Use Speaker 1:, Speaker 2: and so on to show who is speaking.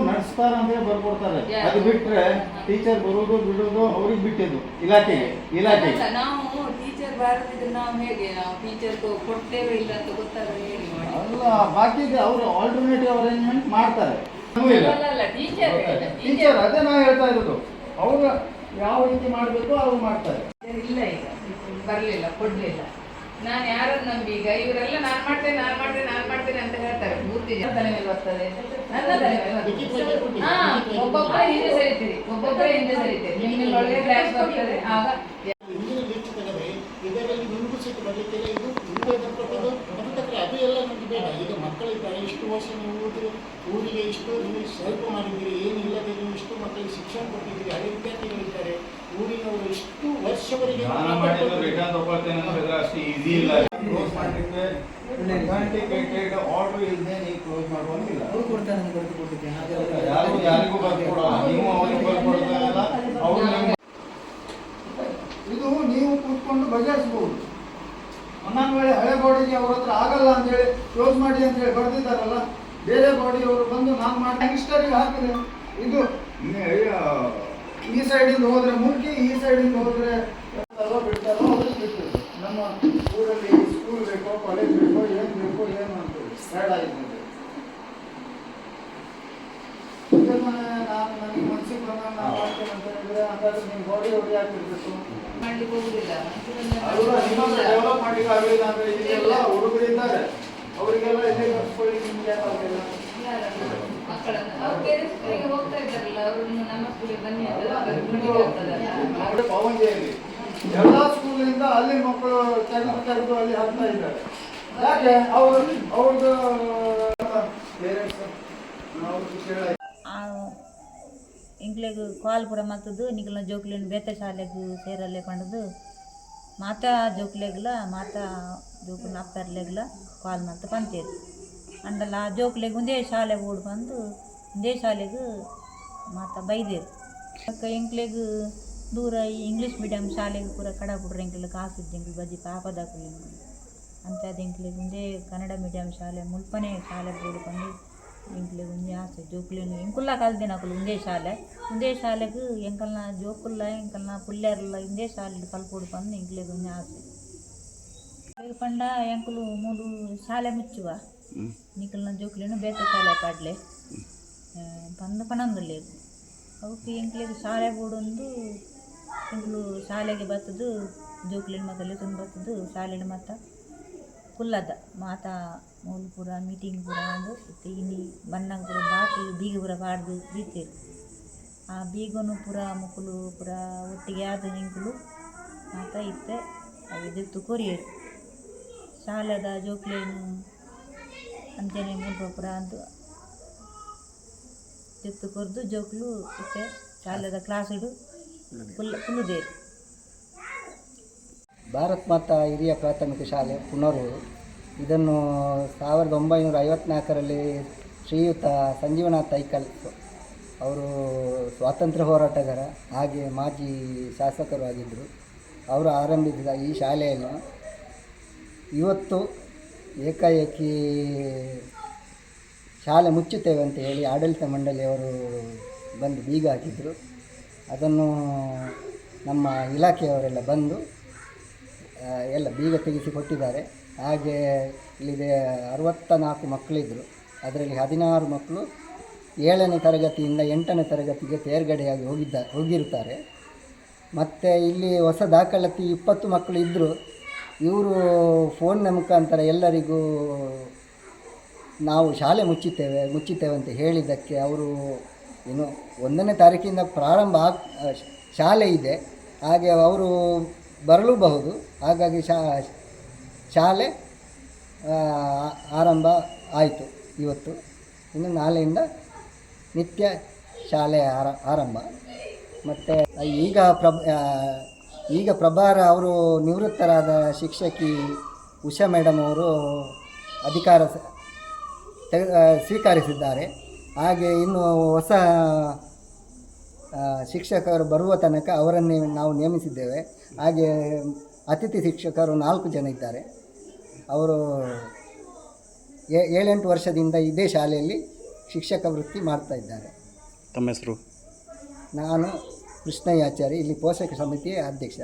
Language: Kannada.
Speaker 1: ನಡೆಸ್ತಾರೆ ಅಂದ್ರೆ ಬರ್ಕೊಡ್ತಾರೆ. ಅದು ಬಿಟ್ರೆ ಟೀಚರ್ ಬರೋದು ಬಿಡೋದು ಅವ್ರಿಗೆ ಬಿಟ್ಟಿದ್ದು ಇಲಾಖೆಗೆ.
Speaker 2: ನಾವು ಟೀಚರ್ ಬಾರದಿದ್ರೆ ನಾವು ಹೇಗೆ ನಾವು ಟೀಚರ್ ಕೊಡ್ತೇವೆ ಇಲ್ಲ ಅಂತ ಗೊತ್ತಾದ್ರೆ ಹೇಳಿ
Speaker 1: ಅಲ್ಲ, ಬಾಕಿದೆ ಅವರು ಆಲ್ಟರ್ನೇಟಿವ್ ಅರೇಂಜ್ಮೆಂಟ್ ಮಾಡ್ತಾರೆ. ಟೀಚರ್ ಅದೇ ನಾವು ಹೇಳ್ತಾ ಇರೋದು, ಅವರು ಯಾವ ರೀತಿ ಮಾಡಬೇಕು ಅವ್ರು ಮಾಡ್ತಾರೆ.
Speaker 2: ಇಲ್ಲ, ಈಗ ಬರಲಿಲ್ಲ, ಕೊಡ್ಲಿಲ್ಲ. ನಾನು ಯಾರನ್ನು ನಂಬಿ ಈಗ ಇವರೆಲ್ಲ ನಾನು ಮಾಡ್ತೇನೆ ಅಂತ ಹೇಳ್ತಾರೆ. ಪೂರ್ತಿ ತಲೆ ಮೇಲೆ ಬರ್ತದೆ, ನನ್ನ ತಲೆ ಮೇಲೆ ಒಬ್ಬೊಬ್ಬರೇ ಹಿಂದೆ ಸರಿತೀರಿ ನಿಮ್ಮಲ್ಲಿ ಒಳ್ಳೆ ಕ್ಲಾಸ್ ಬರ್ತದೆ. ಆಗ
Speaker 3: ಇದರಲ್ಲಿ ನಿಮಗೂ ಸಿಟ್ಟು ಬರಲಿಕ್ಕೆಲ್ಲ ಇದು ಅದು ಎಲ್ಲ ನಮಗೆ ಬೇಡ. ಈಗ ಮಕ್ಕಳಿದ್ದಾರೆ, ಇಷ್ಟು ವರ್ಷ ನೀವು ಊರಿಗೆ ಇಷ್ಟು ನೀವು ಸ್ವಲ್ಪ ಮಾಡಿದ್ದೀರಿ, ಏನಿಲ್ಲದೆ ನೀವು ಇಷ್ಟು ಮಕ್ಕಳಿಗೆ ಶಿಕ್ಷಣ ಕೊಟ್ಟಿದ್ದೀರಿ, ಹಳೆ ವಿದ್ಯಾರ್ಥಿಗಳಿದ್ದಾರೆ ಊರಿನವರು ಇಷ್ಟು ವರ್ಷವರೆಗೆ
Speaker 1: ಅಷ್ಟು ಈಸಿ ಇಲ್ಲ. ಕ್ಲೋಸ್ ಮಾಡಲಿಕ್ಕೆ ಆರ್ಡರ್ ಇಲ್ಲದೆ ನೀವು ಕ್ಲೋಸ್ ಮಾಡುವಂಗಿಲ್ಲ. ಯಾರಿಗೂ ಬರ್ಕೊಡಲ್ಲ, ನೀವು ಅವ್ರಿಗೆ ಬರ್ಕೊಡ್ತಾರಲ್ಲ ಅವ್ರು. ಇದು ನೀವು ಕೂತ್ಕೊಂಡು ಬಗೆಹರಿಸಬಹುದು. ಒಂದೊಂದು ವೇಳೆ ಹಳೆ ಬಾಡಿಗೆ ಅವ್ರ ಹತ್ರ ಆಗಲ್ಲ ಅಂತೇಳಿ ಕ್ಲೋಸ್ ಮಾಡಿ ಅಂತೇಳಿ ಬರ್ದಿದ್ದಾರಲ್ಲ, ಬೇರೆ ಬಾಡಿಯವರು ಬಂದು ನಾನು ಮಾಡಿ ಯಂಗ್ಸ್ಟರಿಗೆ ಹಾಕಿದೆ. ಇದು ಈ ಸೈಡಿಂದ ಹೋದ್ರೆ ಮುಖ್ಯ, ಈ ಸೈಡಿಂದ ಹೋದ್ರೆ ಬಿಡ್ತಾರೋ ಅದಕ್ಕೆ ಬಿಡ್ತೀವಿ. ನಮ್ಮ ಊರಲ್ಲಿ ಸ್ಕೂಲ್ ಬೇಕೋ, ಕಾಲೇಜ್ ಬೇಕೋ, ಏನು ಅಂತೇಳಿ ಸ್ಪ್ರೆಡ್ ಆಗಿದೆ. ನನಗೆ ಮನ್ಸಿಗೆ ಬಂದಾಗ ನಾನು ಮಾಡ್ತೇನೆ ಅಂತ ಹೇಳಿದ್ರೆ ಹಾಗಾದ್ರೆ ನಿಮ್ಮ ಬಾಡಿ ಹೊಡಿ ಹಾಕಿರ್ಬೇಕು.
Speaker 2: ಮಾಡ್ಲಿಕ್ಕೆ ಹೋಗುದಿಲ್ಲ,
Speaker 1: ಡೆವಲಪ್ ಮಾಡ್ಲಿಕ್ಕೆ ಆಗಲಿಲ್ಲ ಅಂದ್ರೆ ಇದೆಲ್ಲ ಹುಡುಗರು ಇದ್ದಾರೆ, ಅವರಿಗೆಲ್ಲ ಇಲ್ಲೇ ಕರ್ಸ್ಕೊಳ್ಳಿ. ನಿಮ್ಗೆ ಯಾಕಾಗಲಿಲ್ಲ?
Speaker 2: ಮಕ್ಕಳನ್ನು ಅವ್ರು ಬೇರೆ ಸ್ಕೂಲಿಗೆ ಹೋಗ್ತಾ ಇದ್ದಾರಲ್ಲ, ಅವ್ರನ್ನು ನಮ್ಮ ಸ್ಕೂಲಿಗೆ ಬನ್ನಿ ಅಂತ
Speaker 1: ಪಾವಂಜೆಯಲ್ಲಿ ಎಲ್ಲ ಸ್ಕೂಲಿಂದ ಅಲ್ಲಿ ಮಕ್ಕಳು ತೆಗೆದು ಅಲ್ಲಿ ಹಾಕ್ತಾ ಇದ್ದಾರೆ. ಯಾಕೆ ಅವ್ರದ್ದು ಪೇರೆಂಟ್ಸ್
Speaker 4: ಇಂಗ್ಲೆಗ್ ಕಾಲ್ ಪೂರ ಮತ್ತದು ನಿಗಲ ಜೋಕ್ಲೆನ್ ಬೇತೆ ಶಾಲೆಗೂ ಸೇರಲ್ಲೇ ಕೊಂಡದು ಮಾತಾ ಜೋಕ್ಲೆಗ್ಲ ಮಾತಾ ಜೋಕ್ಲನ ಅಪ್ಪರ್ಲೆಗ್ಲ ಕಾಲ್ ಮತ್ತ ಪಂತೇರು ಅಂಡಲ್ಲ ಆ ಜೋಕ್ಲೆಗ್ ಒಂದೇ ಶಾಲೆಗೆ ಓಡ್ ಬಂದು ಒಂದೇ ಶಾಲೆಗೂ ಮಾತಾ ಬೈದೇರು. ಅಕ್ಕ ಎಂಕ್ಲೆಗ್ ದೂರ ಈ ಇಂಗ್ಲೀಷ್ ಮೀಡಿಯಂ ಶಾಲೆಗೆ ಪೂರ ಕಡ ಬಿಡ್ರೆ ಎಂಕ್ಲೆಗ್ ಕಾಸಿದ್ದು ಎಂಕ್ಲು ಬಜ್ಜಿ ಪಾಪದಾಕಲಿ ಅಂಥದ್ದು ಎಂಕ್ಲೆಗ್ ಒಂದೇ ಕನ್ನಡ ಮೀಡಿಯಂ ಶಾಲೆ ಮುಲ್ಪನೆ ಶಾಲೆಗೆ ಓಡ್ ಬಂದು ಎಂಕ್ಲೆಗ್ ಒಂದೇ ಆಸೆ ಜೋಕ್ಲೇನು ಎಂಕುಲ್ಲ ಕಲ್ದಿನಕಲು ಒಂದೇ ಶಾಲೆಗೆ ಎಂಕಲ್ನ ಜೋಕುಲ್ಲ ಎಂಕಲ್ನ ಪುಲ್ಲೆರ್ಲ ಒಂದೇ ಶಾಲೆ ಕಲ್ಪೋಡು ಬಂದು ಎಂಕ್ಲೆಗ್ ಒಂದೇ ಆಸೆ ಪಂಡ ಎಂಕಲು ಮೂರು ಶಾಲೆ ಮುಚ್ಚುವ ನಿಕಲ್ನ ಜೋಕ್ಲೇನು ಬೇತ ಶಾಲೆ ಪಾಡ್ಲೆ ಬಂದು ಪಣಂದುಲ್ಲೇರು ಅವಕ್ಕೆ ಎಂಕ್ಲೆಗ್ ಶಾಲೆ ಬೋಡೊಂದು ಎಂಕ್ಲು ಶಾಲೆಗೆ ಬರ್ತದು ಜೋಕ್ಲೇನು ಮಕ್ಕಳು ತುಂಬ ಬರ್ತದು ಶಾಲೆಗೆ ಮತ್ತು ಕುಲ್ಲದ ಮಾತಾ ಮೂಲು ಪೂರ ಮೀಟಿಂಗ್ ಪೂರ ಆಡು ಇನ್ನು ಬಣ್ಣಗ ಪೂರ ಬಾಕಿ ಬೀಗ ಪೂರ ಪಾಡ್ದು ಬೀತೇರು. ಆ ಬೀಗನು ಪೂರ ಮಕ್ಕಳು ಪೂರ ಒಟ್ಟಿಗೆ ಆದ ಎಂಕುಲು ಮಾತಾ ಇತ್ತೆ ಅವು ಜೊತ್ತು ಕೊರಿಯರು ಶಾಲೆದ ಜೋಕ್ಲೇನು ಅಂಜನೆ ಮುಲ್ಪ ಪೂರ ಅಂದು ಜೊತ್ತು ಕೊರ್ದು ಜೋಕ್ಲು ಇತ್ತೆ ಶಾಲೆದ ಕ್ಲಾಸಿಡು ಕುಲ್ಲುದೇರು.
Speaker 5: ಭಾರತ್ ಮಾತಾ ಹಿರಿಯ ಪ್ರಾಥಮಿಕ ಶಾಲೆ ಪುನರೂರು. ಇದನ್ನು 1954ರಲ್ಲಿ ಶ್ರೀಯುತ ಸಂಜೀವನಾಥ್ ಐಕಲ್ ಅವರು ಸ್ವಾತಂತ್ರ್ಯ ಹೋರಾಟಗಾರ ಹಾಗೆ ಮಾಜಿ ಶಾಸಕರು ಆಗಿದ್ದರು. ಅವರು ಆರಂಭಿಸಿದ ಈ ಶಾಲೆಯನ್ನು ಇವತ್ತು ಏಕಾಏಕಿ ಶಾಲೆ ಮುಚ್ಚುತ್ತೇವೆ ಅಂತ ಹೇಳಿ ಆಡಳಿತ ಮಂಡಳಿಯವರು ಬಂದು ಬೀಗ ಹಾಕಿದರು. ಅದನ್ನು ನಮ್ಮ ಇಲಾಖೆಯವರೆಲ್ಲ ಬಂದು ಎಲ್ಲ ಬೀಗ ತೆಗೆಸಿ ಕೊಟ್ಟಿದ್ದಾರೆ. ಹಾಗೆ ಇಲ್ಲಿದೆ 64 ಮಕ್ಕಳಿದ್ದರು. ಅದರಲ್ಲಿ 16 ಮಕ್ಕಳು 7ನೇ ತರಗತಿಯಿಂದ 8ನೇ ತರಗತಿಗೆ ತೇರ್ಗಡೆಯಾಗಿ ಹೋಗಿರುತ್ತಾರೆ. ಮತ್ತು ಇಲ್ಲಿ ಹೊಸ ದಾಖಲಾತಿ 20 ಮಕ್ಕಳು ಇದ್ದರು. ಇವರು ಫೋನ್ನ ಮುಖಾಂತರ ಎಲ್ಲರಿಗೂ ನಾವು ಶಾಲೆ ಮುಚ್ಚುತ್ತೇವೆ ಅಂತ ಹೇಳಿದ್ದಕ್ಕೆ ಅವರು ಇನ್ನು 1ನೇ ತಾರೀಕಿಂದ ಪ್ರಾರಂಭ ಶಾಲೆ ಇದೆ, ಹಾಗೆ ಅವರು ಬರಲೂಬಹುದು. ಹಾಗಾಗಿ ಶಾಲೆ ಆರಂಭ ಆಯಿತು ಇವತ್ತು. ಇನ್ನು ನಾಳೆಯಿಂದ ನಿತ್ಯ ಶಾಲೆ ಆರಂಭ. ಮತ್ತು ಈಗ ಪ್ರಭಾರ ಅವರು ನಿವೃತ್ತರಾದ ಶಿಕ್ಷಕಿ ಉಷಾ ಮೇಡಮ್ ಅವರು ಅಧಿಕಾರ ಸ್ವೀಕರಿಸಿದ್ದಾರೆ. ಹಾಗೆ ಇನ್ನು ಹೊಸ ಶಿಕ್ಷಕರು ಬರುವ ತನಕ ಅವರನ್ನೇ ನಾವು ನೇಮಿಸಿದ್ದೇವೆ. ಹಾಗೆ ಅತಿಥಿ ಶಿಕ್ಷಕರು 4 ಜನ ಇದ್ದಾರೆ. ಅವರು 7-8 ವರ್ಷದಿಂದ ಇದೇ ಶಾಲೆಯಲ್ಲಿ ಶಿಕ್ಷಕ ವೃತ್ತಿ ಮಾಡ್ತಾ ಇದ್ದಾರೆ.
Speaker 6: ತಮ್ಮ ಹೆಸರು?
Speaker 5: ನಾನು ಕೃಷ್ಣಯ್ಯಾಚಾರಿ, ಇಲ್ಲಿ ಪೋಷಕ ಸಮಿತಿಯ ಅಧ್ಯಕ್ಷ.